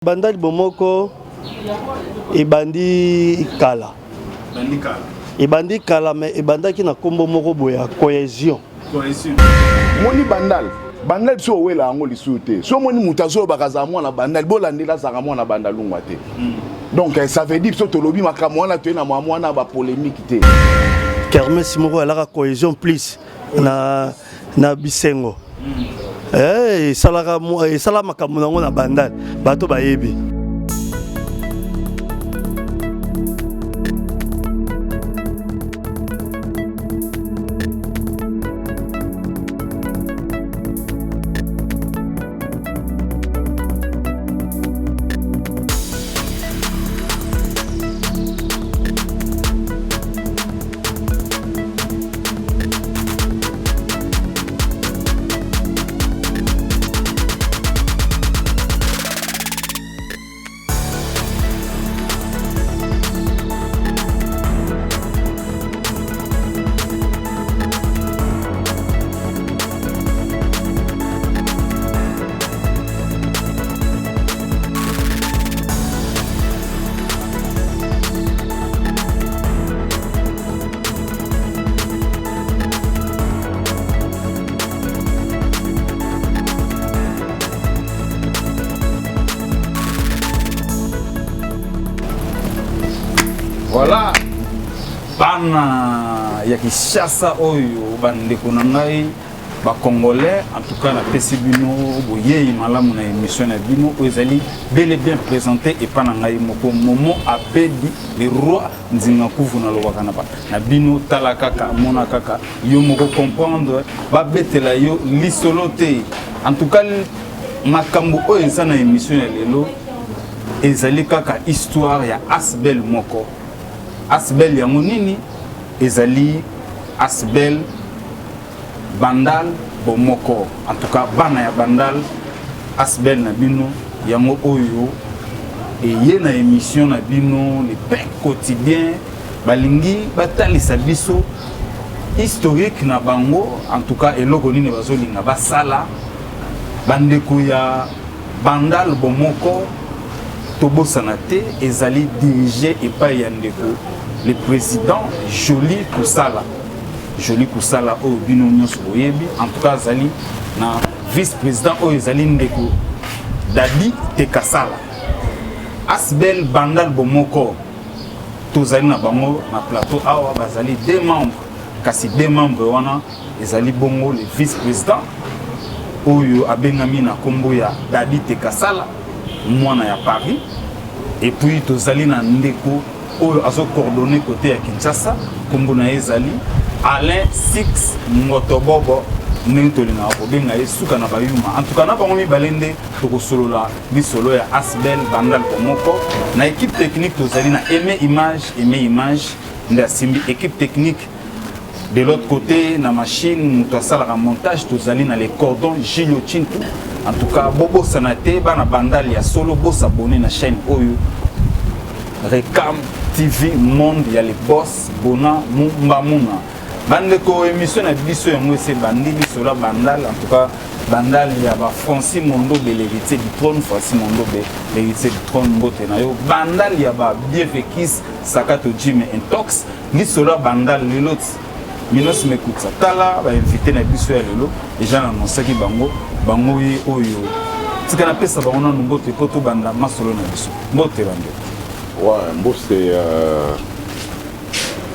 Bandali bomoko ebandi kala. Ebandi kala mais ebandaki na kombo moko boya cohésion. Moni bandal so wela ngo lisuté. So moni mutazo bakaza mwana bandal bolandela saka mwana bandalungwa te. Donc ça veut dire so tolobi makamwa na to na mwana ba polémique te. Kermesse moko alaka cohésion plus na bisengo. Sala makambo nango na bandal bato bayebi. Voilà, bana ya Kinshasa oyo bandeko na ngai ba congolais en tout cas na pesi bino boyei malamu na émission na bino ezali bel et bien présenté et pas na ngai moko Momo Abedi le roi nzinga kuvu na lobaka na bino tala kaka mona kaka yo moko comprendre ba betela yo lisolo te en tout cas makambo oyo eza na émission ya lelo ezali kaka histoire ya Asbel moko. Asbel ya monini ezali Asbel bandal bomoko en tout cas bana ya bandal Asbel na bino yango oyo eye na émission na bino le pain quotidien balingi batalisa biso historique na bango en tout cas eloko nini bazolinga basala bandeko ya bandal bomoko tobosana te ezali dirigé epai ya ndeko le président Joli Kusala oyo bino nyonso boyebi en tout cas azali na vice-président oyo ezali ndeko Dadi Tekasala. Asbel bandal bomoko tozali na bango na plateau awa bazali deux membres kasi deux membres wana ezali bongo le vice-président oyo abengami na kombo ya Dadi Tekasala mwana ya Paris et puis tozali na ndeko oyo azo coordonné côté ya Kinshasa kombo na ezali Alain Six Motobobo nintolina ko benga esuka na bayuma en tout cas na bango mi balende to solola bi solo ya Asbel bandal komoko na équipe technique tozali na Aimé Image nda simbi équipe technique de l'autre côté na machine mutasala ka montage tozali na les cordons Gilio Chintu en tout cas bobo sanate bana bandal ya solo bo s'abonner na chaîne oyo Recam TV Monde ya les boss bona mbamuna bandeko émission na biso yango c'est bandi biso la bandal en tout cas bandal ya ba Francis Mondo be l'héritier du trône Francis Mondo be l'héritier du trône mbote na yo bandal ya ba Bienfekis Sakato Jim Intox biso la bandal l'autre Minos Mekutsa tala ba invité na biso ya lelo déjà na nosaki bango yi oyo tika na pesa bango na mbote poto banda masolo na biso mbote bande. Ouais, mbote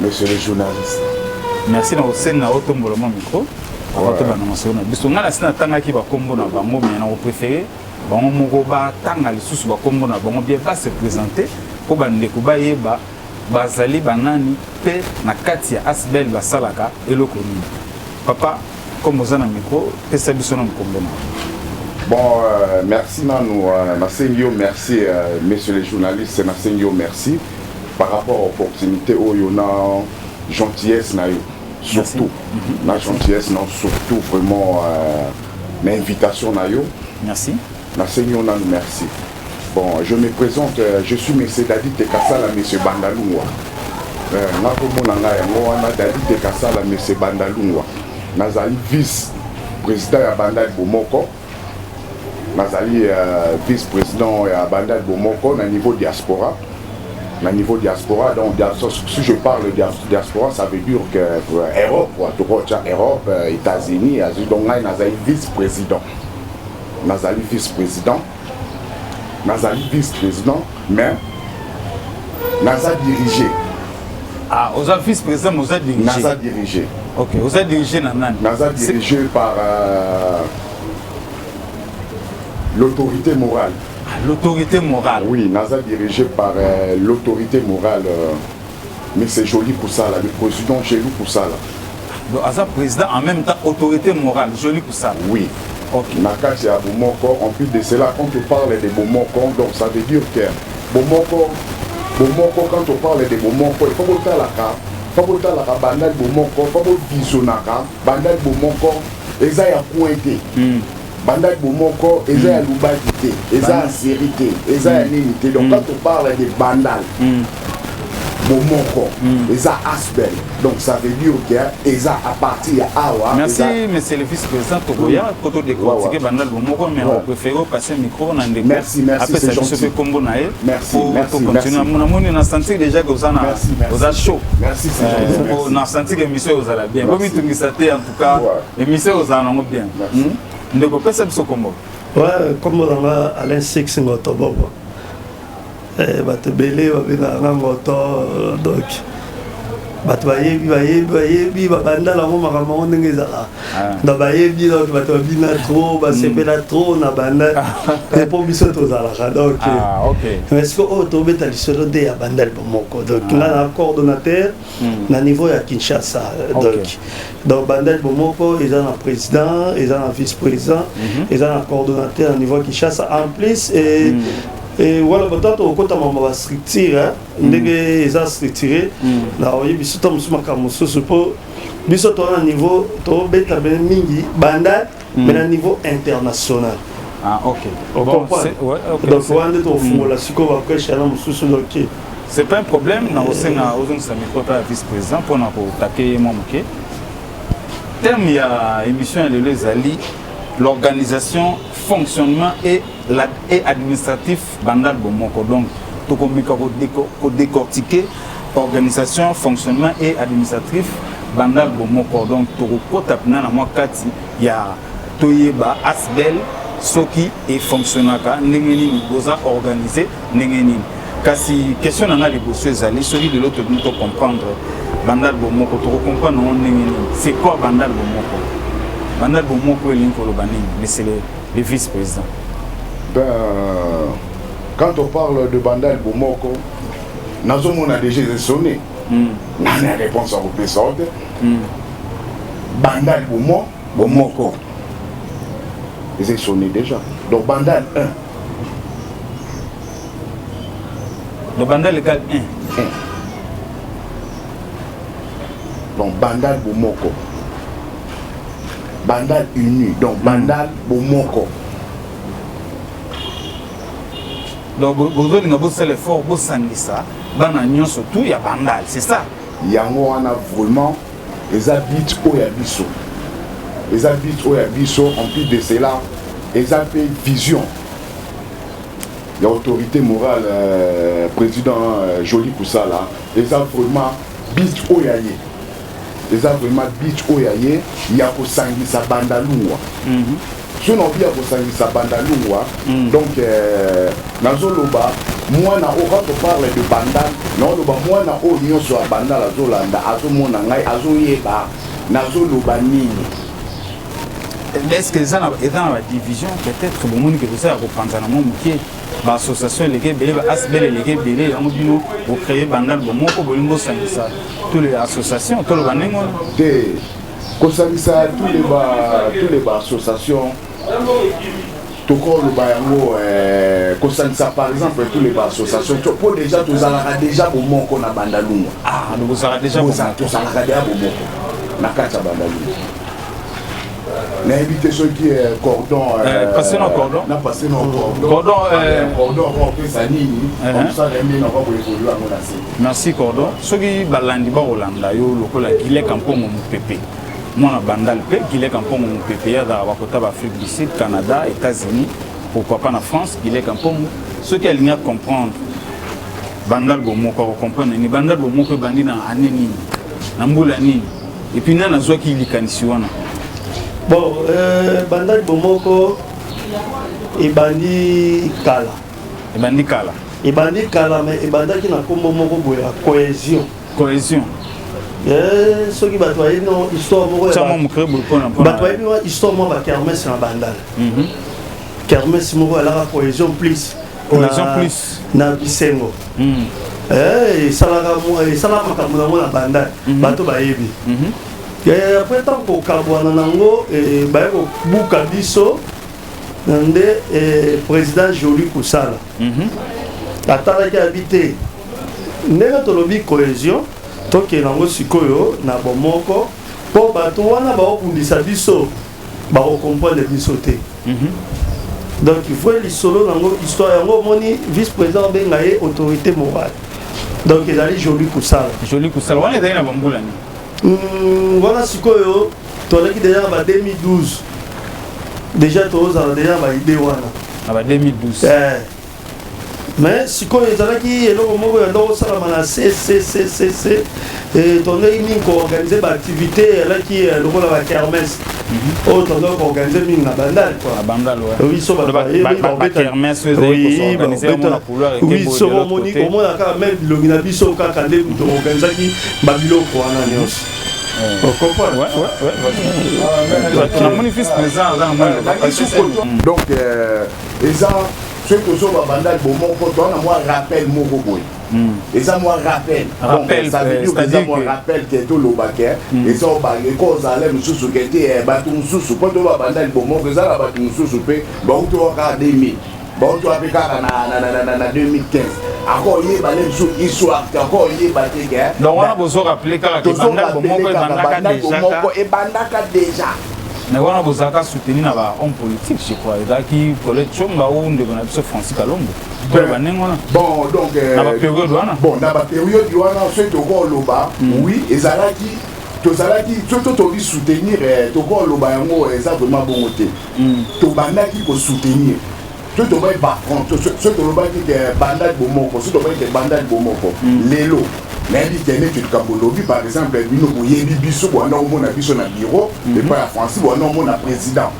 monsieur le journaliste. Merci na osenga otombola mo micro. Abato bana masolo na biso ngala sina tanga ki ba kombo na bango mais na préféré bango moko ba tanga lisusu ba kombo na bango bien pas se présenter ko bande ko ba yeba bazali banani pe na kati ya Asbel basalaka eloko nini. Papa comme vous en avez micro, qu'est-ce que vous avez Bon, merci merci messieurs les journalistes, merci par rapport à l'opportunité où il y a gentillesse, surtout, la gentillesse, surtout vraiment l'invitation. Merci. Merci. Bon, je me présente, je suis M. Dadi Tekasala, M. Bandalungwa. Dadi Tekasala, M. Bandalungwa. Nazali vice président ya bandal bomoko nazali vice-président ya Bandal Bomoko na niveau diaspora. Na niveau diaspora, donc si je parle de diaspora, ça veut dire que Europe, Europe, États-Unis, donc là, nazali vice-président. Nazali vice-président. Nazali vice-président, mais Naza dirigé. Ah, vous êtes vice-président, vous êtes dirigé. Naza dirigé. Ok, vous êtes dirigé Nanan. Naza dirigé par l'autorité morale. L'autorité morale. Oui, Naza dirigé par l'autorité morale. Mais c'est joli pour ça, là, le président chez nous pour ça. Là. Donc, Aza président en même temps, autorité morale, joli pour ça. Oui. Ok. Nakati à Bomoko, en plus de cela, quand on parle de Bomoko, donc ça veut dire que Bomoko, quand on parle de Bomoko, il faut que la Bandal Bomoko, il faut que Bisonaka, Bandal Bomoko, et ça y a pointé. Bandal Bomoko, et ça y a l'ubadité, et ça y a sérité, et ça y a limité. Donc quand on parle de Bandal, Bomoko, et ça Asbel. Donc ça veut dire que et ça à partir à Awa. Merci, monsieur le vice-président Togoya, pour décortiquer Bandal Bomoko, mais on préfère passer le micro. Merci, après ça, je fais combo naïe. Merci, pour continuer. On a senti déjà que vous avez chaud. Merci, c'est gentil. On a senti que l'émission vous allez bien. Comme il en tout cas, l'émission vous allez bien. Ne peut pas faire ce combo. Ouais, comme on a Alain Six en octobre. Bato belé babengaka ngoto donc bato bayebi babanda lango makambo yango ndenge ezala donc bayebi donc bato babina trop basepela trop na banda mpo biso tozalaka donc mais ce que oyo tobeta lisolo nde ya Bandal Bomoko donc nga na coordonnateur na niveau ya Kinshasa donc Bandal Bomoko eza na président eza na vice-président eza na coordonnateur na niveau ya Kinshasa en plus et voilà peut-être au côté de la structure ndenge eza structuré na oyebi to musumaka mususu po biso to na niveau to beta ben mingi Bandal mais na niveau international. Ah ok. Bon, donc on est au fond la siko va prêcher na mususu donc c'est pas un problème na osenga ozon sa micro pa vice-président pour na ko taper mo moké. Terme ya émission de l'Ezali l'organisation, fonctionnement et administratif Bandal Bomoko. Donc, tout comme décortiquer organisation, fonctionnement et administratif Bandal Bomoko. Donc, tout comme il y a Toyeba, Asbel, Soki et fonctionnaka, Nengenini, Goza organisé, Nengenini. Kasi question dans les bosseux allés, celui de l'autre nous comprendre Bandal Bomoko, tout comprendre Nengenini. C'est quoi Bandal Bomoko? Bandal Bomoko et Linkolobani, mais c'est le vice-président. Ben, quand on parle de Bandal Bomoko, on a déjà sonné. On a une réponse à vous présenter. Bandal Bomoko. Ils ont sonné déjà. Donc Bandal 1. Le Bandal égale 1. Donc Bandal Bomoko. Bandal uni, donc Bandal Bomoko. Donc vous avez fait l'effort, vous savez ça, Banagnon surtout, il y a Bandal, c'est ça. Yango on a vraiment les habits au Yabiso. Les habits au Yabiso, en plus de cela, ils ont fait vision. Il y a autorité morale, président Joli Koussala, ils ont vraiment bit au Yaye. Les vraiment beach oyaye ya ko sangisa bandalungwa si on vient ko sangisa bandalungwa donc nazoloba mwana o quand on parle de bandal nazoloba mwana o nyonso ya bandal azolanda azomona ngai azoyeba nazoloba nini. Est-ce que ça est dans la division peut-être bon monde que ça a reprendre na mon qui l'association les belé asbel les belé en bino pour créer Bandal Bomoko bolingo sangisa toutes les associations tout le banengo de kosangisa tous les associations tout le bayango kosangisa par exemple tous les associations pour déjà tous ala déjà Bomoko na Bandalungu donc vous avez déjà tous ala déjà Bomoko na kata Bandalungu. Na évité ceux qui est cordon passer nos cordon na passer nos cordon on fait ça nini comme ça les on va évoluer à mon. Merci cordon ceux qui balandi ba Holanda yo lokola kile kampongo mu pepe mona Bandal pe kile kampongo mu pepe ya da bakota ba Afrique du Sud Canada États-Unis pourquoi pas en France, qu'il est qu'un peu ceux qui alignent à comprendre. Bandal Bomoko, comprendre, ni Bandal Bomoko bandi na aneni, na mbula ni, et puis na zwa qui likanisiwana. Bon, Bandal Bomoko, et bandi Kala. Et bandi Kala. Et bandi Kala, mais et bandi qui n'a pas Momoko boya cohésion. Cohésion. Ceux qui batoyaient non histoire moi. Ça m'a montré beaucoup na. Batoyaient moi histoire moi ba kermesse na Bandal. Kermesse moi la cohésion plus. Cohésion plus. Na Bisengo. Et ça la makamuna moi na Bandal. Bato ba yebi. Et après tant qu'on kabwana nango et ba ko buka biso nde président Joly Kusala. Atala qui habité ndenge tolobi cohésion toke nango sikoyo na bomoko po bato wana baokundisa biso bakokomprendre biso te. Donc il faut les solo nango histoire yango moni vice-président benga ye autorité morale. Donc il a Joly Kusala. Joly Kusala wana ezali na bambula ni. Wana sikoyo toleki déjà ba 2012. Déjà toza déjà ba idée wana. Na 2012. Mais si quand ils allaient qui est là au moment où ils ont salama na CCCCC et tourner une organiser des activités là qui est le rôle de la kermesse. Oh tourner organiser une bandale quoi. La bandale ouais. Oui so ba kermesse oui organiser mon couleur et oui so moni au moins quand même le mina biso ka kande organiser qui babilo quoi na nyos. On comprend. Ouais. On a manifeste présent dans moi. Donc et ça ceux qui sont à Bandal Bomoko, on a moi rappel Mogoboy. Et ça moi rappel. Rappel, ça veut dire que ça moi rappel qui est tout le baquet. Et ça on va les causes à l'aime sous qui était batum sous. Quand on va Bandal Bomoko, ça la batum sous pe. Bon tu vas 2000. Bon tu vas faire na 2015. Encore y balem sous histoire. Encore y baté guerre. Donc on a besoin rappeler que Bandal Bomoko et Bandaka déjà. Mais on a besoin de soutenir un homme politique, je crois. Il y a qui collègue Chomba ou de Francis Kalombo. Bon, donc. Dans la période, bon, dans la période, ceux qui ont Loba, oui, et Zalaki, surtout tu soutenir, tu as Loba, exactement bon côté. Tu as qui pour soutenir. Ceux qui ont ceux qui ont bandade Bomoko, ceux qui ont bandade Bomoko, Lélo. Mais il y a des Kabolobi, par exemple, il y a des bisous, il y a des bisous dans le bureau, et pas la France, il y a un président.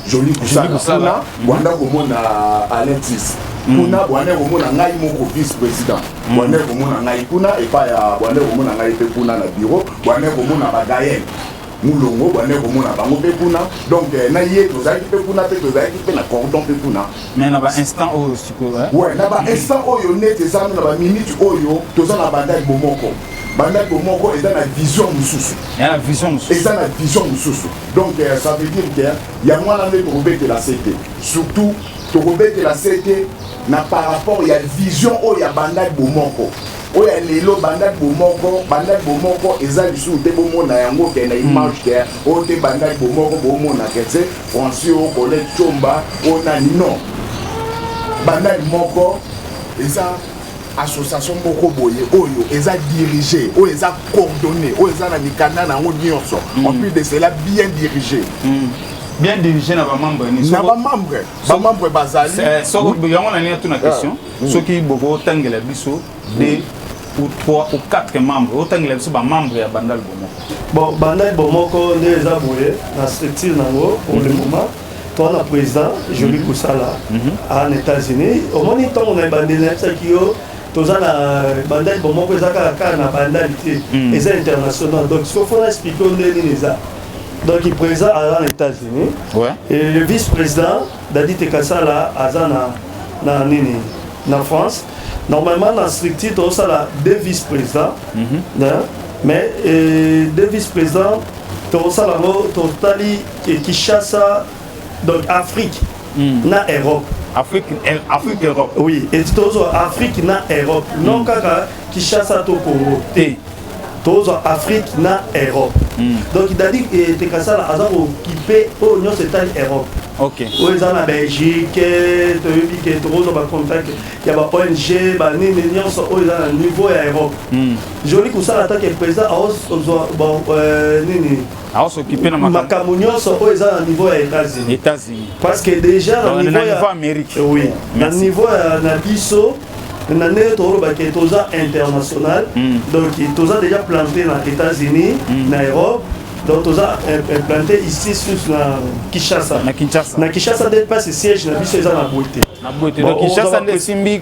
Joly Kusala, il y a Alexis. Kuna, il y a un vice-président. Il y a un Kuna, et pas il y a un bureau, il y a un Gaël. Moulongo, il y a un Kuna. Donc, il y a un cordon Kuna. Mais il y a un instant où tu peux. Oui, il y a un instant où il y a une minute où il y a un bandage Bomoko. Bandage Bomoko est dans la vision Moussoussou. Il y a la vision Moussoussou. Et dans la vision Moussoussou. Donc, ça veut dire qu'il y a moins d'années pour de la CT. Surtout, pour de la CT, par rapport, il y a une vision où il y a bandage Bomoko. Où il y a les lots bandage Bomoko, et ça, il y a des moments où il y a une image qui est où il y a bandage Bomoko, Francis, collègue Chomba, on a non. Bandage Bomoko, et ça, association Moko Boye, Oyo, ils ont dirigé, ils ont coordonné, ils ont mis Canada en Nyonso. En plus de cela, bien dirigé. Bien dirigé dans les membres. Dans les membres basali. Il y a une question. Ceux qui ont tant que biso, 2 ou 3 ou 4 membres, autant que les membres de Bandal Bomoko. Bon, Bandal Bomoko, les aboués, la structure pour le moment. Toi, le président, Joly Kusala, en États-Unis, au moins, on a bandé qui tous les bandits Bomoko, ils ont bandalité, ils sont internationaux. Donc, ce qu'il faut expliquer, donc, il est présent aux États-Unis. Et le vice-président, Dadi Tekasala, en France. Normalement, dans la structure, il y a 2 vice-présidents. Mais 2 vice-présidents, qui chassent donc Afrique, na Europe. Afrique, Europe. Oui, et toujours Afrique, na Europe. Non, qui chasse au Congo. Toujours Afrique, na Europe. Donc, il a dit que Tekasala a occupé l'Union, c'est Europe. Ok. Où ils en Belgique, tu as des contacts, il y a des ONG, où ils ont un niveau à Europe. Joli que ça, en tant que président, à s'occuper de ma communion, où ils ont un niveau à États-Unis. Parce que déjà, dans le niveau Amérique. Oui, dans le niveau Nabiso. Une année international, donc ils ont déjà planté dans les États-Unis, en Europe, donc ils ont implanté ici sur Kinshasa. Na Kinshasa, pas ce siège, na biso ils ont la beauté. Donc Kinshasa est Simbi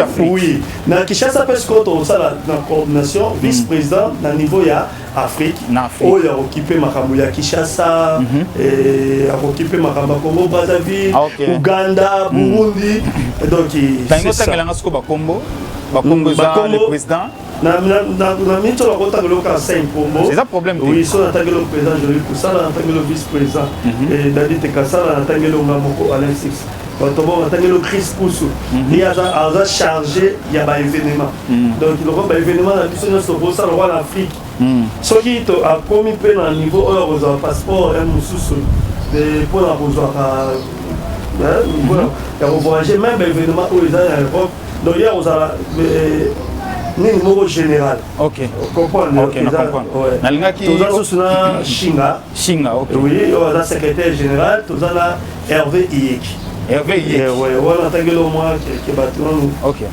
Afrique. Oui, na Kinshasa parce que on a la coordination vice-président na niveau ya Afrique. Oh, il a occupé Makamouya Kinshasa, et a occupé Makamba Congo Brazzaville, Ouganda, Burundi. Donc c'est ça. Le président. C'est ça le problème. Oui, ils sont en tant que le président, je vais pour ça, en tant que le vice-président. Et David Tekassala en tant que le Ngamoko Alain Six. En tant que le Chris Poussou. Il y a chargé, il y a un événement. Donc, il y a un événement dans l'Afrique. Ce qui a commis un niveau, il y a un passeport, un moussous, pour la rejoindre. Il y a voyagé même événement où ils ont en Europe. Donc, il y a niveau général. Ok. Comprendre. Ok, on comprend. Tous les Shinga. Shinga, ok. Oui, on a secrétaire général, tous les Hervé Iyek. Hervé Iyek. Oui, on a tangué le mois qui est battu. Ok.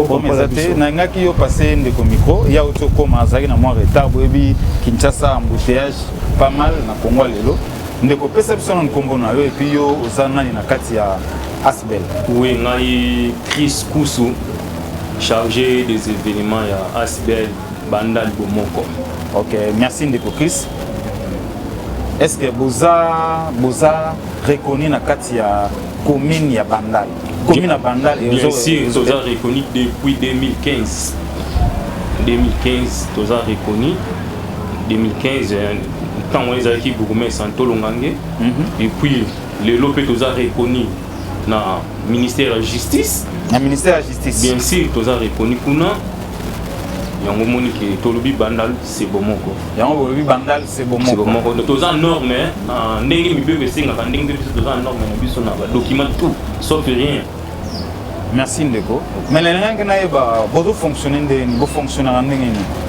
Bon, mais ça t'est, n'a qui a passé de micro, il y a autre comme Azari na moi retard, baby, Kinshasa embouteillage, pas mal na Congo lelo. Ndeko perception na Congo na yo et puis yo ozana na kati ya Asbel. Oui, ngai Chris Poussou. Chargé des événements à Asbel, Bandal Bomoko. Ok, merci Ndeko Chris. Est-ce que vous avez reconnu la commune à Bandal? Commune à Bandal et bien sûr, vous avez reconnu depuis 2015. 2015, vous avez reconnu. 2015, quand on est avec Bourgoumé Santo Longangue, et puis le Lopé, vous avez reconnu. Dans le ministère de la Justice. Le ministère de la Justice. Bien sûr, tu as reconnu que Tolobi Bandal, c'est bon. Tolobi Bandal, c'est bon. Tu as une norme, document tout, sauf rien. Merci Ndeko. Mais les gens qui ont fonctionné, et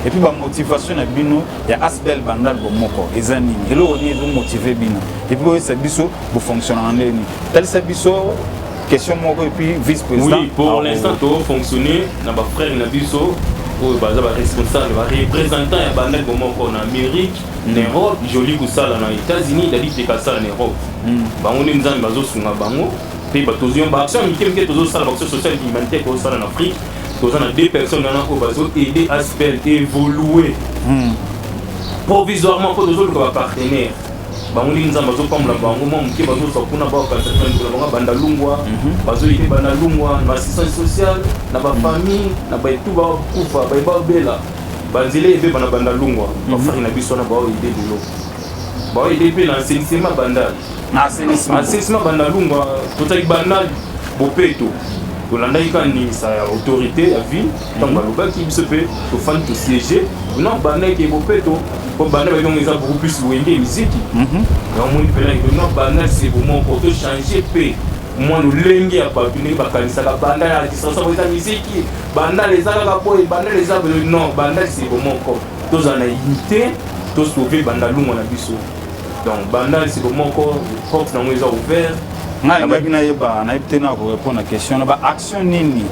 puis la motivation est bino, il y a Asbel Bandal Bomoko, et Zanini, et là on est motivé bino. Et puis c'est biso pour fonctionner en ligne. Tel c'est biso question moko et puis vice-président. Oui, pour l'instant tu as fonctionné, na ba frère na biso, pour ba responsable, ba représentant ya Bandal Bomoko en Amérique, en Europe, joli ko sala na États-Unis, dali te sala en Europe. Ba on est nzambe bazo sunga bango. Pays batozion ba action qui tozo sala action sociale humanitaire ko sala en Afrique. Tozo na deux personnes dans ko bazo aider à se évoluer. Provisoirement pour tozo ko partenaire. Ba on est nzambe bazo pamla bango mo mke bazo sokuna ba ka certaine ko ba bandalungwa bazo ite bandalungwa na assistance sociale na ba famille na ba tout ba kufa ba bela banzile ebe bana bandalungwa ba frère na biso na ba aider de l'eau. Ba aider pe na assainissement bandal. Assainissement bandalungwa totali bandal bopeto kolanda ikani sa autorité à vie tant baloba qui se peut to fan to siéger non bandal ki bopeto ko bandal ba donc ils ont beaucoup plus wenge musique donc mon pela non bandal c'est vraiment pour te changer pe moi nous lengi ya babine ba kanisa ka bandal à distance pour ta musique bandal les ala po bandal les ala non bandal c'est vraiment ko tous en unité tous sauver bandalungwa na biso. Donc, Bandal, c'est comment encore les portes dans les ouvertes. Je vais répondre à la question. Action nini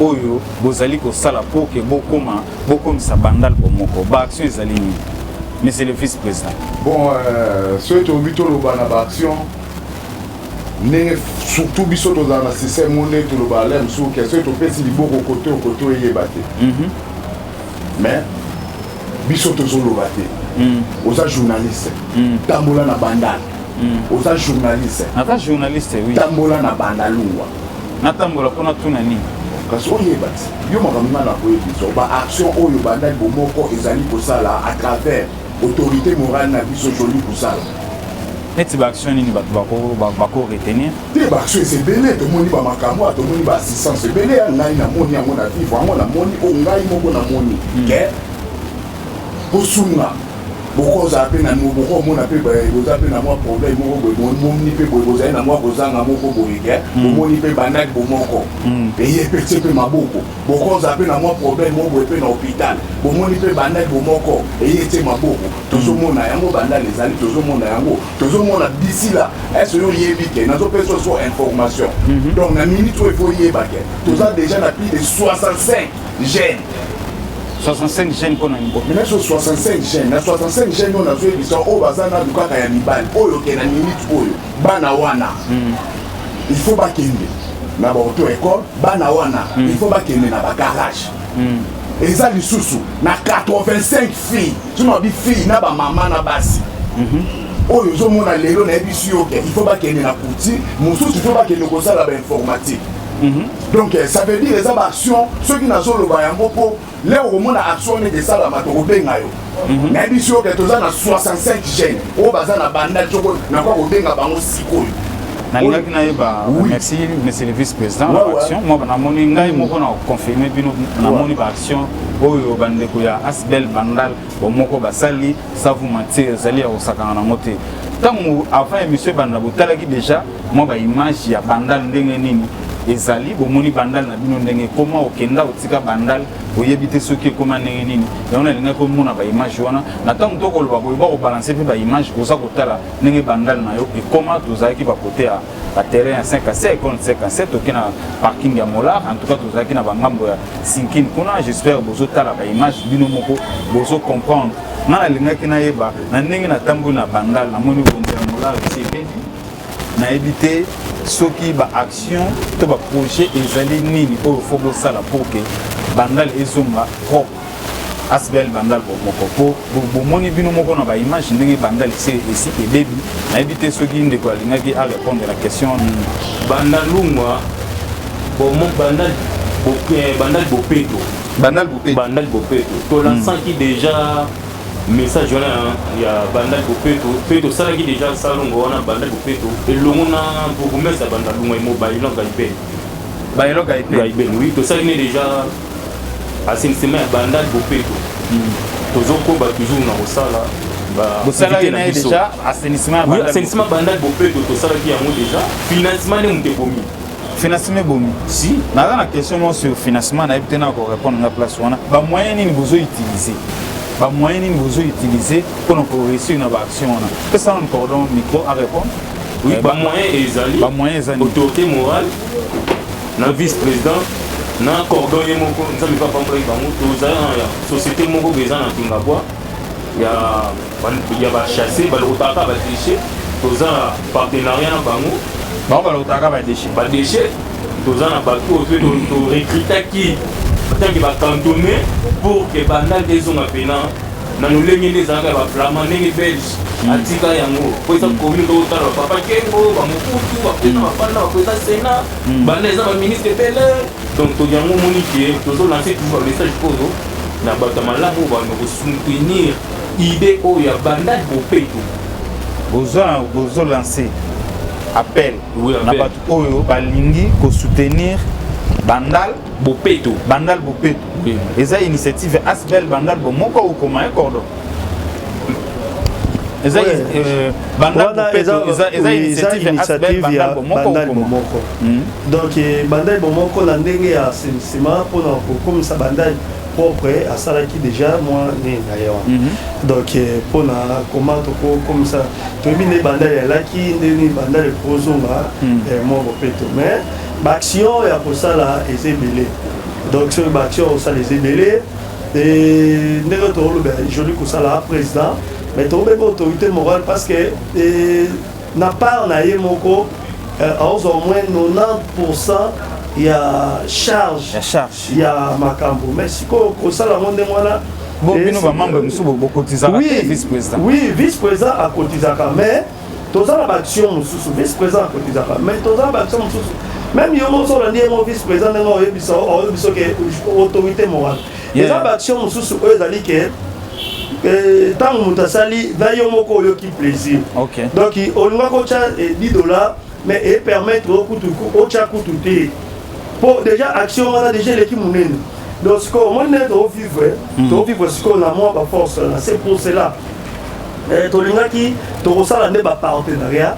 oyo bozali ko sala pour que beaucoup sa Bandal bomoko. Ba action ezali nini? Monsieur le vice-président. Bon, ceux qui ont vu tout le action, surtout biso to dans le système monnaie tout le balem sur que ceux qui ont fait si beaucoup côté au côté y batté. Mais biso to zo lo batté. Oza journaliste. Tambola na Bandal. Oza journaliste. Nata journaliste oui. Tambola na Bandalungwa. Na tambola pona tuna nini? Kasi oyebati. Yo makamima na koyebiso ba action oyo Bandal bomoko ezali kosala à travers autorité morale na biso joli kosala. Neti ba action nini bako retenir? Te ba action c'est belé to moni ba makamwa to moni ba assistance c'est belé ngai na moni yango na vivre yango na moni o ngai moko na moni. Ke Bosunga beaucoup appellent à nous, beaucoup on appelle vous appelez à moi problème, mon nipe vous avez à moi vous en amour pour mon nipe banal pour mon corps. Et il est petit peu ma beaucoup. Beaucoup appellent à moi problème, mon vous à l'hôpital. Mon nipe banal pour mon corps. Et il était ma beaucoup. Tout le monde a un mot banal les alliés, tout le monde a un mot. Tout le monde a d'ici là. Est-ce que vous y évitez? Nous avons besoin de information. Donc la minute où il faut y évacuer. Tout ça déjà n'a plus de 65 gènes. 65 gènes qu'on a une bonne. Mais sur 65 gènes, na 65 gènes on a fait des gens au bazar na duka ya mibali. Oyo ke na minute oyo. Bana wana. Il faut pas qu'il na ba auto école, bana wana. Il faut pas qu'il na ba garage. Et ça les sous na 85 filles. Tu m'as dit filles na ba maman na basi. Oyo zo mona lelo na bisu OK. Il faut pas qu'il na petit, mon sous il faut pas qu'il ko ça la informatique. Donc ça veut dire les actions ceux qui n'ont pas le pour là au monde action de ça la mato benga yo na biso que tous na 65 gènes au bazar na banda joko na kwa benga bango sikoyo na linga na yeba merci monsieur le vice-président action moi na moni ngai moko na confirmer bino na moni ba action oyo bande ko ya Asbel Bandal bo moko basali ça vous mentir zali ya osakana na moté tango avant monsieur Bandal botalaki déjà moi ba image ya Bandal ndenge nini ezali bomoni Bandal na bino ndenge koma okenda otika Bandal oyebite soki koma ndenge nini yona linga ko mona ba image wana na tango to ko loba ko ba balancer pe ba image ko za kotala ndenge Bandal na yo e koma tozaki ba côté à ba terrain à 5 à 7 contre 5 à 7 okina parking ya Molar en tout cas tozaki na bangambo ya Sinkin kuna j'espère bozo tala ba image bino moko bozo comprendre na linga kina yeba na ndenge na tambo na Bandal na moni bonde ya Molar c'est bien na éviter soki ba action to ba projet ezali nini o fogo sala pour que Bandal ezonga propre Asbel Bandal moko bo moni bino moko na ba image ndenge Bandal c'est ici et baby na éviter soki ndeko alingaki à répondre à la question Bandalungwa bon mon Bandal Bopeto to l'ensemble qui déjà message wana ya Bandal Bopeto ça qui déjà salongo wana Bandal Bopeto et longona pour mettre Bandalungwa et mobile Bailo Gaipen oui to ça qui déjà assainissement Bandal Bopeto tozoko ba toujours na osala ba osala ina déjà assainissement Bandal Bopeto to ça qui yango déjà financement ne mute bomi financement bomi si na la question sur financement na peut na ko répondre na place wana ba moyen ni vous utiliser ba moyen ni vous utiliser pour réussir une action wana que ça encore donc micro à répondre oui ba moyen ezali autorité morale na vice-président na cordon yemoko nzambe papa mbrai bango tozala ya société moko beza na Tingabwa ya ba chasser ba lotaka ba déchet tozala partenariat na bango ba lotaka ba déchet tozala bato to recruter qui tant que ba cantonner pour que Bandal ezonga pena na nolenge des anga ba flamand ndenge belge atika yango po esa commune do tala papa kengo ba mukutu ba pena ba panda ba pesa Sénat Bandal za ba ministre pele donc to yango monique tozo lancer toujours le message pour na bato malamu ba no soutenir idée o ya Bandal Bopeto bozo lancer appel na bato oyo balingi ko soutenir Bandal Bopeto et ça initiative Asbel Bandal moko ou comment un cordon et ça Bandal Bopeto et ça initiative Asbel Bandal moko donc Bandal moko la ndenge ya assainissement pour comme ça Bandal propre à ça qui déjà moi né d'ailleurs donc pour na comment comme ça to bine Bandal là qui ndeni Bandal kozonga mo Bopeto mais l'action est pour ça là et c'est belé donc sur l'action ça les ébélés et je dis que ça là président mais tomber autorité morale parce que n'a pas en aille moko au moins 90% il y a charge il y a macambo mais si ko ça là monde moi là bino ba membre musu bo cotiser vice-président oui vice-président a cotisé mais tous en action sous vice-président a cotisé mais tous en action sous même yo mo so ndie mo vice-président ngo yebiso ke autorité morale les actions sous eux ali que tant mutasali va yo moko yo ki plaisir donc on va ko cha $10 mais et permettre au kutu au cha kutu pour déjà action on a déjà l'équipe munene donc ce qu'on est au vivre ce qu'on a moins pas force c'est pour cela tolingaki tokosala nde bapartenariat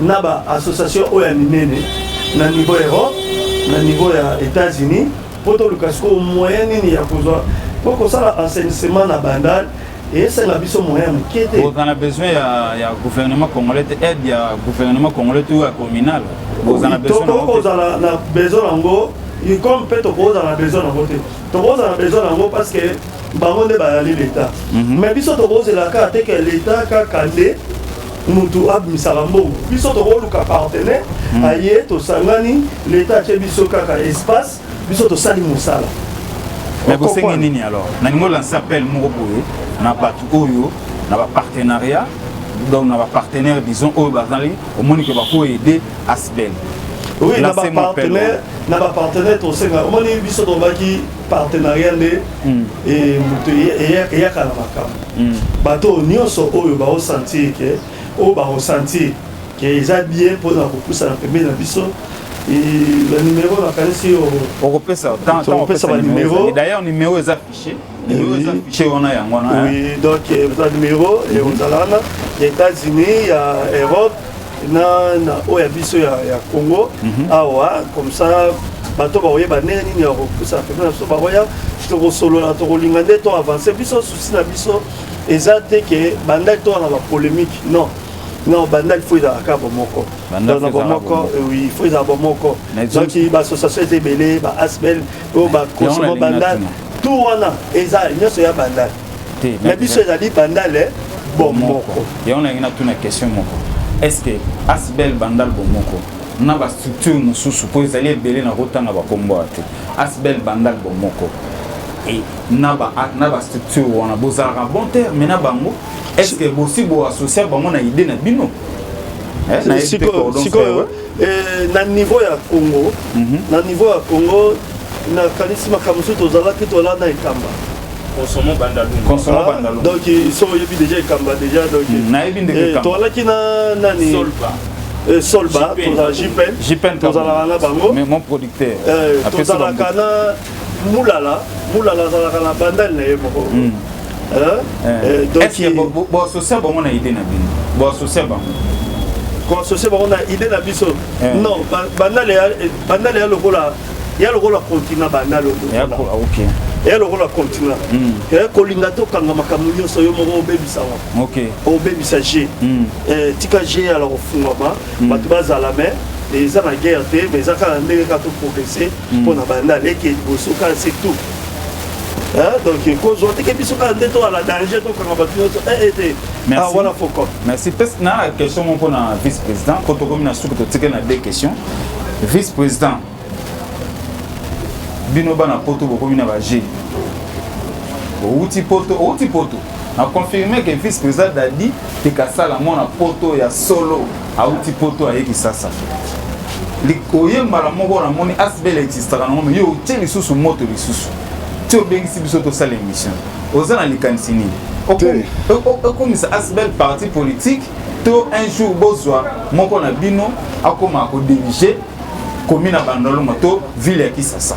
na baassociation oyo ya minene na niveau Europe na niveau ya États-Unis mpo toluka sikoyo moyen nini ya kozwa mpo kosala enseignement na bandal esenga biso moyen moke te. On a besoin ya gouvernement congolais te aide ya gouvernement congolais te ya communal. On a besoin na besoin nango comme mpe tokozala na besoin nango te tokozala na besoin nango parce que bango nde bayali l'état mais biso tokozelaka te ke l'état kaka nde mutu abimisaka mbongo biso tokoluka partenaire aye tosangani l'état atie biso kaka espace biso tosali mosala. Mais vous savez nini alors naningo lancer appel moko boye na batu oyo na ba partenariat donc na ba partenaire disons oyo bazali au moins que ba ko aider Asbel. Oui, na ba partenaire to senga au moins biso to baki partenariat nde et mutu et ya kana makam bato nyonso oyo ba ressentir que o ba ressentir que ils bien pour na kopusa na pembe na biso. Et le numéro la qualité on repère ça tant numéro d'ailleurs numéro est affiché on a oui donc vous avez numéro et vous allez aux États-Unis il y a Europe na o ya biso ya Congo awa comme ça bato ba oyeba nini ya ko ça fait na so ba oya to solo na to linga nde to avancer biso souci na biso ezate que banda to na ba polémique non, bandal faut la carte moko. Dans la moko, oui, il faut la moko. Donc il va association des belés, ba Asbel, ba consomme bandal. Tout on a, eza, il y a bandal. Mais biso ezali bandal bon moko. Et on a une question moko. Est-ce que Asbel bandal bon moko? Na ba structure mususu po ezali belé na rotanga ba kombo ate. Asbel bandal bon moko. Et na ba structure on a bozara bon terme mais na bango est-ce que aussi bo associer bango na idée na bino na niveau ya Congo na niveau ya Congo na kanisi makamusu tozala ki tola na ekamba consommons bandalungu donc ils sont déjà ekamba déjà donc na ebinde ekamba tola ki na nani Solba toza Jipen tozala na bango mais mon producteur tozala kana mulala zala na bandal na yebo donc est-ce que bon associer bango na idée na bino bon associer bango ko associer bango na idée na biso non bandal ya lokola continent bandal OK ya lokola continent kolinga to kanga makambo nyonso yo moko obebisa wa OK obebisa G tika G alors fungama bato bazala mais les gens la guerre mais ça quand on est quand tout progresser pour na bandal et que bosoka c'est tout. Donc il faut que biso ka ndeto ala danger to kanga bato merci voilà pourquoi merci parce na la question mon pour na vice-président quand on comme na souko to tike na deux questions vice-président bino bana poto boko mina ba G outi poto na confirmer que vice-président dadi te kasala mona poto ya solo outi poto ayeki sasa likoye mbala moko na moni Asbel existera na mo yo teli susu moto lisusu tu obengisi biso to sala émission ozana likanisi nini okomisa Asbel parti politique to un jour bozwa moko na bino akoma ko diriger commune na Bandalungu to ville ya Kisasa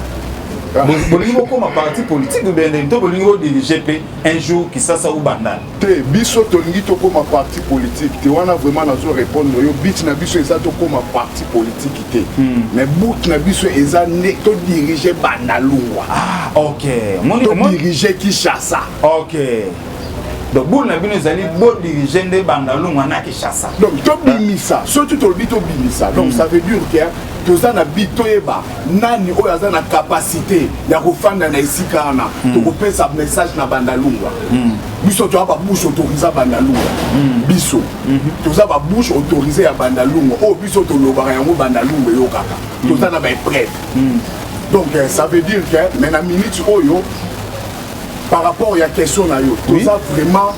bolingo koma parti politique ou bien to bolingo diriger pe un jour Kisasa ou Bandal te biso tolingi to koma parti politique te wana vraiment nazo répondre yo bit na biso eza to koma parti politique te mais bout na biso eza ne to diriger Bandalungu OK to diriger Kinshasa OK donc boule na bino ezali bo diriger de Bandalungu na Kinshasa donc to bimisa surtout to bito bimisa donc ça veut dire que toza na bito eba nani oyo aza na capacité ya kofanda na esika wana to kopesa message na Bandalungu biso to ba bouche autorisée Bandalungu biso toza ba bouche autorisée ya Bandalungu o biso to lobaka yango Bandalungu yo kaka toza na ba prêtre donc ça veut dire que mais na minute oyo par rapport à la question na yo toza vraiment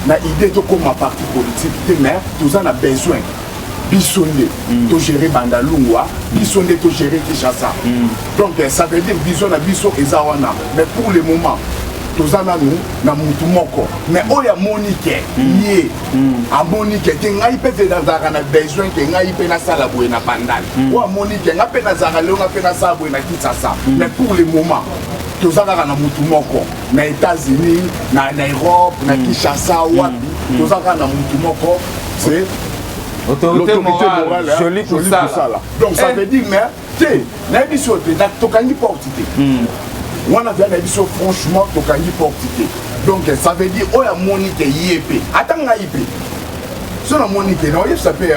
na idée de comme parti politique mais toza na besoin bisonde to gérer Bandalungu bisonde to gérer Kinshasa donc ça veut dire vision na biso ezawana mais pour le moment toza na nous na mutu moko mais oya monique yé a monique te ngai pete dans na besoin te ngai pe na sala boye na Bandal oya monique ngai pe na zaka le ngai pe na sala boye na Kinshasa mais pour le moment toza na mutu moko na États-Unis na Europe na Kinshasa wapi tozaka na mutu moko c'est autorité morale joli pour ça. Donc ça veut dire mais tu na biso te na tokangi porte te wana vient na biso franchement tokangi porte te. Donc ça veut dire oya monite yepé atanga yepé so na monite na oyesa pe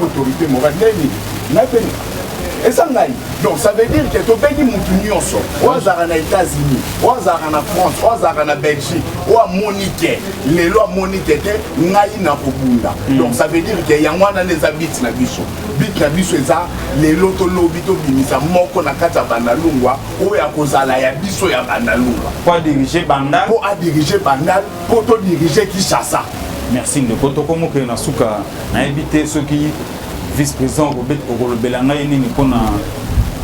autorité morale neni na pe et ça ngai. Donc ça veut dire que to bengi mutu nyonso ozaka na États-Unis ozaka na France ozaka na Belgique o monite lelo monite te ngai na kobunda. Donc ça veut dire que yangwana les habits na biso eza lelo to lobi to bimisa moko na kata bandalungwa oya kozala ya biso ya bandalungwa pour diriger bandal pour to diriger Kinshasa. Merci de kotokomo ke na suka na éviter ceux qui vice-président Robert Ogolobelanga nini pona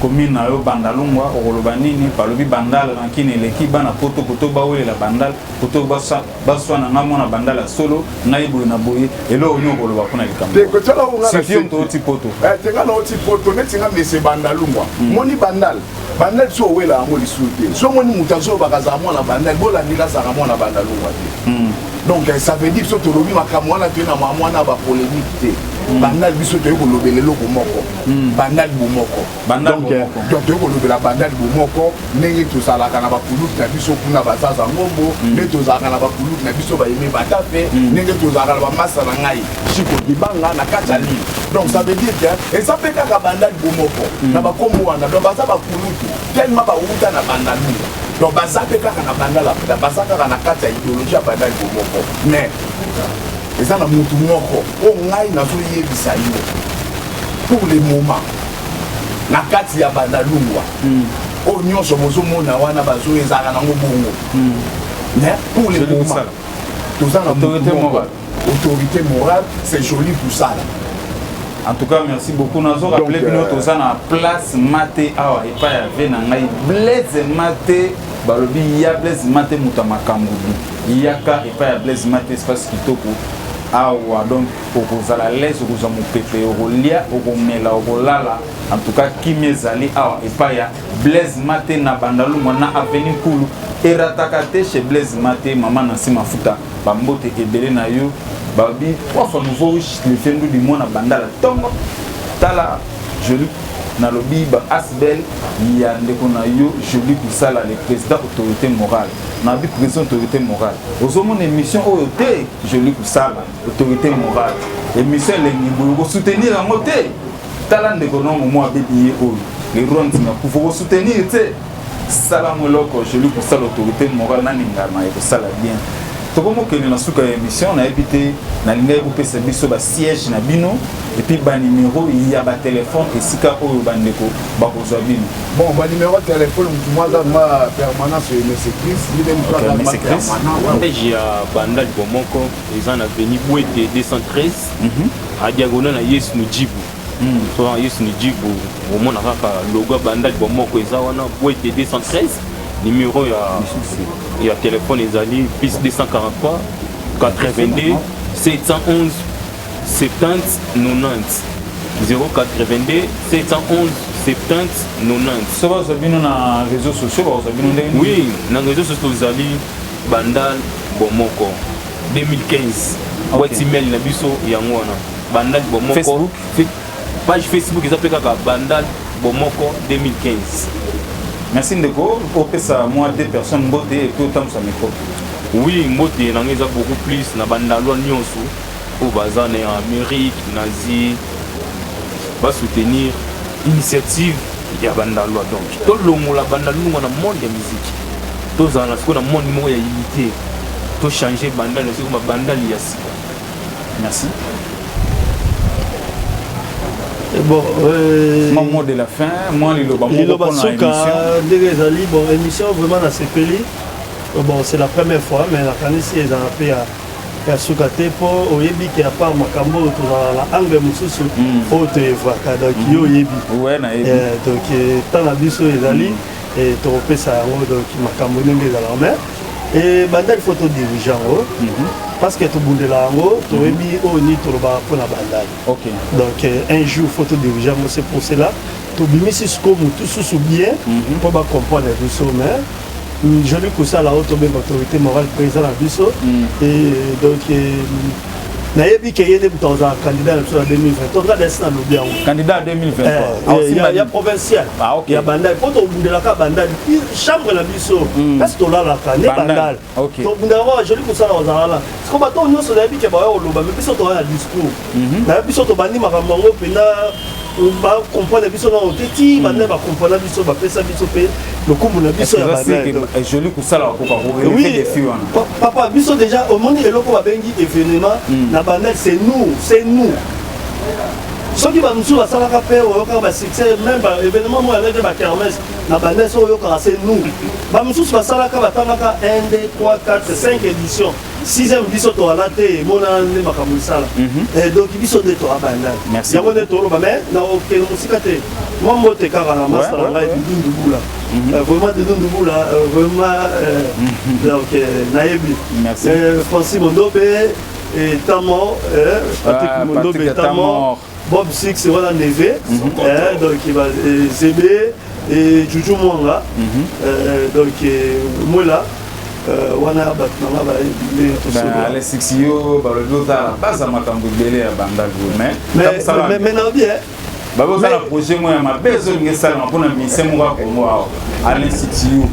commune na yo bandalungwa ogoloba nini palobi bandal na kini leki bana poto bawe la bandal poto baswa na ngamo na bandal solo ngai boye na boye elo onyo ogoloba pona likambo de ko tala unga na si to ti poto tenga na oti poto netinga mese bandalungwa moni bandal so wela ngo lisuté so moni mutazo bakaza mwana bandal bola ndila sa mwana bandalungwa te. Donc ça veut dire que tu as makamwana tu na mwana ba polémique te. Bandal biso to kolobela loko moko. Bandal bomoko. Donc to kolobela bandal bomoko ndenge to sala kana ba kulu na biso kuna bazaza ngombo, ndenge to zaka na ba kulu na biso ba yeme batafe, ndenge to zaka na ba masa na ngai. Chiko dibanga na katali. Donc ça veut dire que et ça peut ka bandal bomoko. Na ba kombo wana donc baza ba kulu tellement ba uta na bandal. Donc baza pe ka na bandala, baza ka na kata idéologie bandal bomoko. Mais eza na mutu moko o ngai nazo yebisa yo pour le moment na kati ya bandalungwa o nyonso bozomona wana bazo ezaka nango bongo mais pour le moment toza na autorité morale c'est joli pour ça là. En tout cas, merci beaucoup. Nous avons rappelé que nous sommes à place Maté Awa et pas à Venangaï. Blaise Maté, Balobi, il y a Blaise Maté Moutamakambu. Il y a qu'à et pas à Blaise Maté, espace qui topo. Awa, donc, pour vous à la l'aise, vous avez pépé, au lia, au mela, au lala. En tout cas, qui m'est allé Awa et pas à Blaise Maté, na bandalou, na avenue Koulou. Et ratakate chez Blaise Maté, maman Nansi Mafuta, Bambote et Belé Nayo. Babi, trois fois nouveau, le fendu du monde à Bandala Tongo, Tala, joli, na lobby, Asbel, il y a des yo, joli pour ça, le président autorité morale. Na bi président autorité morale. Aux hommes, émission OT, joli pour ça, autorité morale. Émission, les soutenir à moté. Tala de konon, moi, bébier, les ronds, pour soutenir, tu sais. Salam loko, joli pour ça, l'autorité morale, naninga, mais pour ça, la bien. Tokomo que na suka émission na habité na linga ko pesa biso ba siège na bino et puis ba numéro il y a ba téléphone et sika oyo bandeko ba kozwa bino. Bon ba numéro de téléphone moi za ma permanence monsieur Chris il est monsieur Chris j'ai bandal bomoko ils en avenue Bouete 213 à diagonale na Yes Nujibu. So Yes Nujibu au mona kaka logo bandal bomoko eza wana Bouete 213 numéro il y a téléphone ezali plus 243 82 711 70 90 082 711 70 90. Ça va zabino na réseaux sociaux ba zabino ndenge. Oui, na réseaux sociaux ezali bandal bomoko 2015. Wati mail na biso yango wana bandal bomoko Facebook page Facebook ezapeka ka bandal bomoko 2015. Merci Ndeko, pour que ça moi deux personnes botte et puis autant ça micro. Oui, mote nangeza beaucoup plus na bandalo nyonso au bazar en Amérique, nazi va soutenir initiative ya bandalo donc. Tout le monde la bandalo na monde de musique. Tous dans la scola monde mo ya unité. Tout changer bandalo c'est comme bandalo ya sika. Merci. Bon, mot de la fin, moi l'émission vraiment dans ces pays. Bon, c'est la première fois, mais la canisse est dans la paix à Soukate pour Oyebi qui a pas Makambo la angle Moussousou autre Vaka donc Yoyebi. Ouais, donc tant la biso les alliés et Toropé ça donc Makambo n'est pas la mer. Et bandal photo dirigeant parce que tout le monde est là tu as mis au nid pour la bandal. Ok. Donc un jour photo dirigeant c'est pour cela tu as mis ce comme tout sous bien pour comprendre tout ça mais joli kosala oyo bien autorité morale président na biso et donc nayebi ke ye nde moto azala candidat na biso na 2020 toza desi na lobi yango candidat 2023 ya provincial ya bandali mpo tobundelaka bandali chambre na biso kasi tolalaka nde bandali tobundelaka joli kosala ozalala siko bato nyonso nayebi ke baya koloba me biso toza na discours nayebi biso tobandi makambo yango mpena bacomprendre biso na oteti bandali bacomprendre biso bapesa biso mpe lokumu na biso ya bandali joli kosala bakoka papa biso déjà omoni eloko babengi événement na bandali c'est nous soki bamosusu basalaka mpe oyokaka basuccès même baévénement moko yango ete bakermese na bandali so oyokaka c'est nous bamosusu basalaka batangaka 1 2 3 4 5 édition 6e biso toala te emonana nde makambo esala donc biso nde toa bandali yango nde toloba mais na okende mosika te mwa mbote kaka na masala ngai dudundubula vraiment dudundubula vraiment donc nayebi Francis Mondobe Tamo Patrick Mondobe Tamo Bob Six wana neve donc il va Zébé et Juju Mwanga donc Moula wana bato nanga bayebi Alexis yo balobi ozala baza makambo ebele ya bandali mais naobi bazala projet mo ya mabe ezolinga esalama mpona mise moko ya kongo awa Alexis yo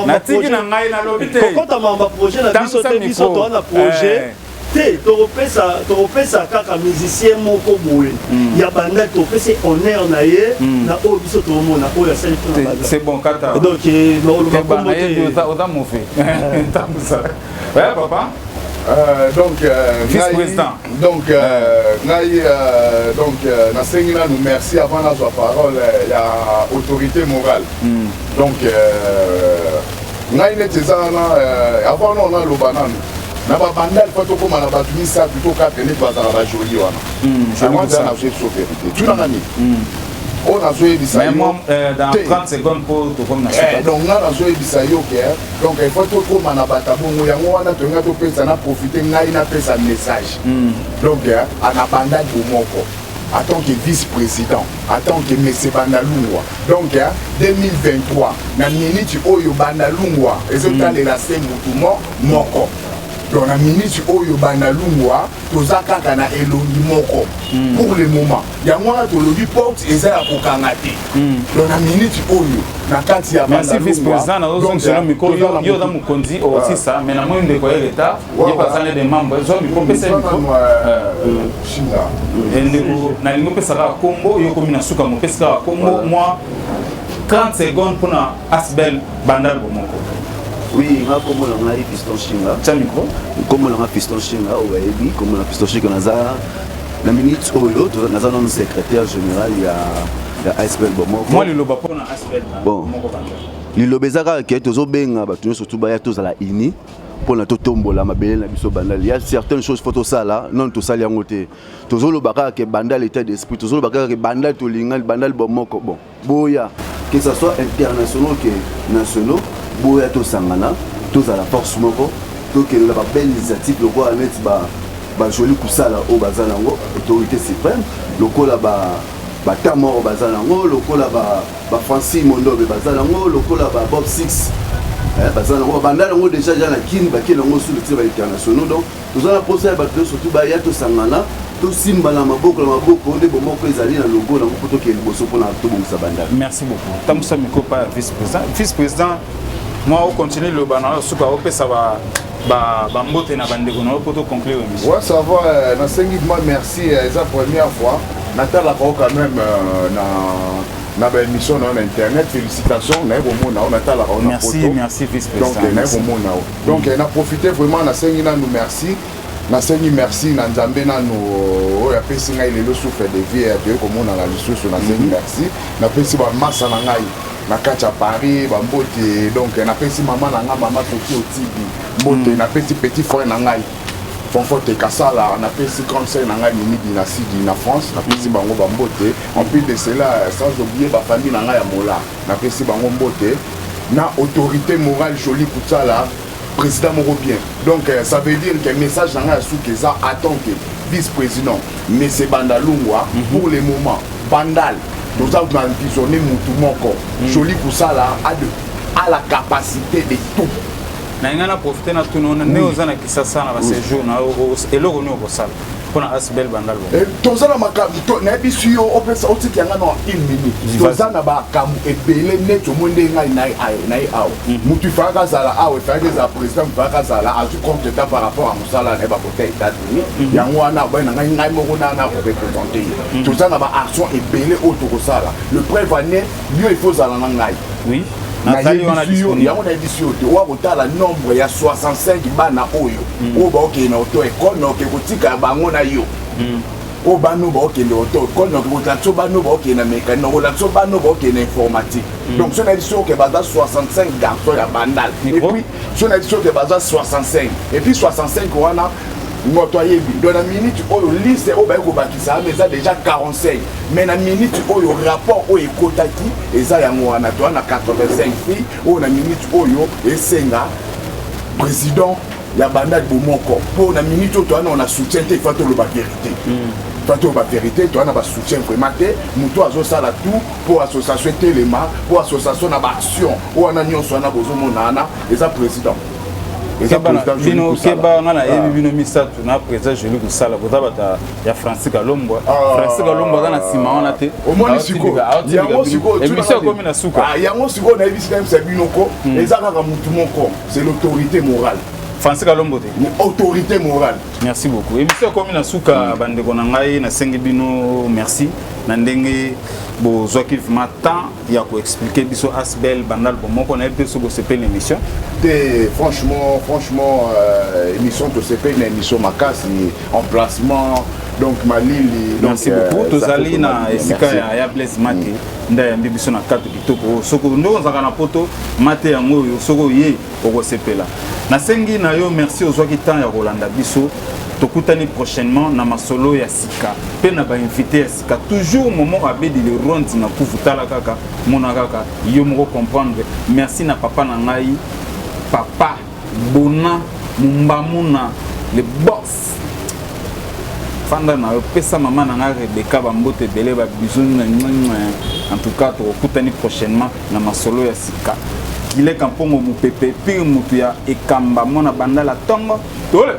natiki na ngai nalobi te kokota mamba projet na biso te biso toa na projet te tokopesa kaka musicien moko boye ya bandali topesi honneur na ye na oyo biso tomona oyo asali mpona bandali c'est bon kata donc oza mofe papa donc vice-président donc nasengi nanu merci avant nazwa parole ya autorité morale donc ngai neti eza wana avant no naloba nanu na babandali mpo tokóma na bato misato to 4 neti bazala bajoli wana eza nazoyebi so vérité tunanga nini oyo nazoyebisa donc nga nazoyebisa yo ke donc il faut tokóma na bato bongo yango wana tolinga topesa na profite ngai napesa message donc na bandali bomoko en tant que vice-président, en tant que M. Bandalungwa. Donc, 2023, na minute oyo Bandalungwa, ezotalela se mutumo moko. Donc, na minute oyo Bandalungwa, tozaka kana elongi moko. Pour le moment, yango na tolobi porte eza ya kokangate. Donc, na minute oyo na kati ya Bandalungwa. Merci vice-président, na ozong selo miko yo da mukonzi aussi ça, mais na moyo ndeko ya l'état, il pas des membres, zo miko pesa miko. Shinga. Nalingo pesaka kombo yo komi na suka mo pesaka kombo moi 30 secondes pour na asbel bandal bomoko. Oui, nga kombo la ngai Fiston Shinga. Tcha micro. Kombo la Fiston Shinga o bayebi kombo la Fiston Shinga naza na minute oyo naza non secrétaire général ya asbel bomoko. Moi le loba pour na asbel bomoko bandal. Liloba ezaka ke tozobenga bato nyonso tu baya tozala ini pour na totombola mabele na biso bandal. Il y a certaines choses photo ça là non to sali yango te. Tozolobaka ke bandal état d'esprit, tozolobaka ke bandal to lingal bandal bomoko bon. Boya que ça soit international que nationaux, boya to sangana, tozala force moko, to ke la belle initiative le quoi net ba joli kusala au bazala ngo autorité suprême, le ko la ba tamo au bazala ngo, le ko la ba Francis Mondobe bazala ngo, le ko la ba Bob Six bazala ngo bandal ngo déjà na kin ba ke ngo sur le tir international donc tozala procès ba surtout ba ya to sangana to simba na maboko nde bomoko ezali na logo na moko to ke liboso pona to bongisa bandal. Merci beaucoup. Tamusa Mikopa vice-président moi on continue le banana suka o pesa ba mbote na bandeko na poto conclure émission. Ouais ça va na sengi moi merci c'est la première fois natala quand même na ba émission na internet félicitations na bomona on natala on a photo. Merci vice-président. Donc on a profité vraiment na sengi na nous merci. Nasengi merci na nzambe nanu oyo apesi ngai lelo souffle de vie ya komona na lisusu nasengi merci napesi ba masa na ngai na kati ya Paris ba mbote donc napesi mama na nga mama Tokyo Tibi mbote napesi petit frère na ngai Fonfote Kasala napesi conseil na ngai Mimi na Sidi na France napesi bango ba mbote en plus de cela sans oublier ba famille na ngai ya Mola napesi bango mbote na autorité morale Joli Kutsala président moko bien. Donc ça veut dire que le message dans la sous-keza attend que vice-président M. Bandalungwa pour le moment Bandal nous avons visionné Moutou Moko Joli Kusala a de a la capacité de tout. Na profiter na tout non ne ozana ki ça na ba séjour na eloko ni okosala pona Asbel Bandal tozana makambo na biso yo opesa otiki yanga na 1 minute tozana ba kamu ebele net omonde ngai na awo mutu faka zala awo faka za président faka zala azu compte ta par rapport à musala na ba côté États-Unis yango wana ba na ngai moko na ko représenter tozana ba action ebele otokosala le prévenir mieux il faut zala na ngai oui Nathalie on a disponible yango na édition te wa kotala nombre ya 65 bana oyo o ba okena auto école na okekotika bango na yo o bano ba okenda auto école na okekotatso bano ba okena mécanique na olatso bano ba okena informatique donc sur l'édition que baza 65 garçons ya bandal et puis sur l'édition que baza 65 et puis 65 wana notoyer dans la minute oyo liste o ba ko bakisa mais ça déjà 45 mais na minute oyo rapport o ekotaki eza yango wana to na 85 filles o na minute oyo esenga président ya bandal bomoko pour na minute to na on a soutien te fato le ba vérité fato ba vérité to na ba soutien vraiment te muto azo sala tout pour association Telema pour association na ba action o na nyonso na bozo monana eza président bino keba ngana yebi bino misatu na président Julie Kusala bota ya Francis Kalombo kana sima wana te omoni siko yango siko emission comme na suka yango siko na yebi sika bino ko eza kaka mutu moko c'est l'autorité morale Francis Kalombo te autorité morale merci beaucoup emission comme na suka bandeko na ngai na sengi bino merci na ndenge bo zoki matin ya ko expliquer biso Asbel Bandal bon moko na epe so ko sepel émission franchement émission to sepel na émission makasi emplacement donc malili donc merci beaucoup tozali na esika ya Blaise Mate nda ya biso na katu kitoko soko ndo nzaka na poto mate yango yo soko ye ko sepela na sengi na yo merci ozwaki temps ya kolanda biso tokutani prochainement na masolo ya sika pe na ba invité ya sika toujours moment abedi le ronde na kufutala kaka mona kaka yo moko comprendre merci na papa na ngai papa bona mumbamuna le boss fanda na pesa mama na ngai Rebecca bambote belé ba bisous en tout cas tokutani prochainement na masolo ya sika kile kampongo mupepe pire mutu ya ekamba mona bandala tongo tole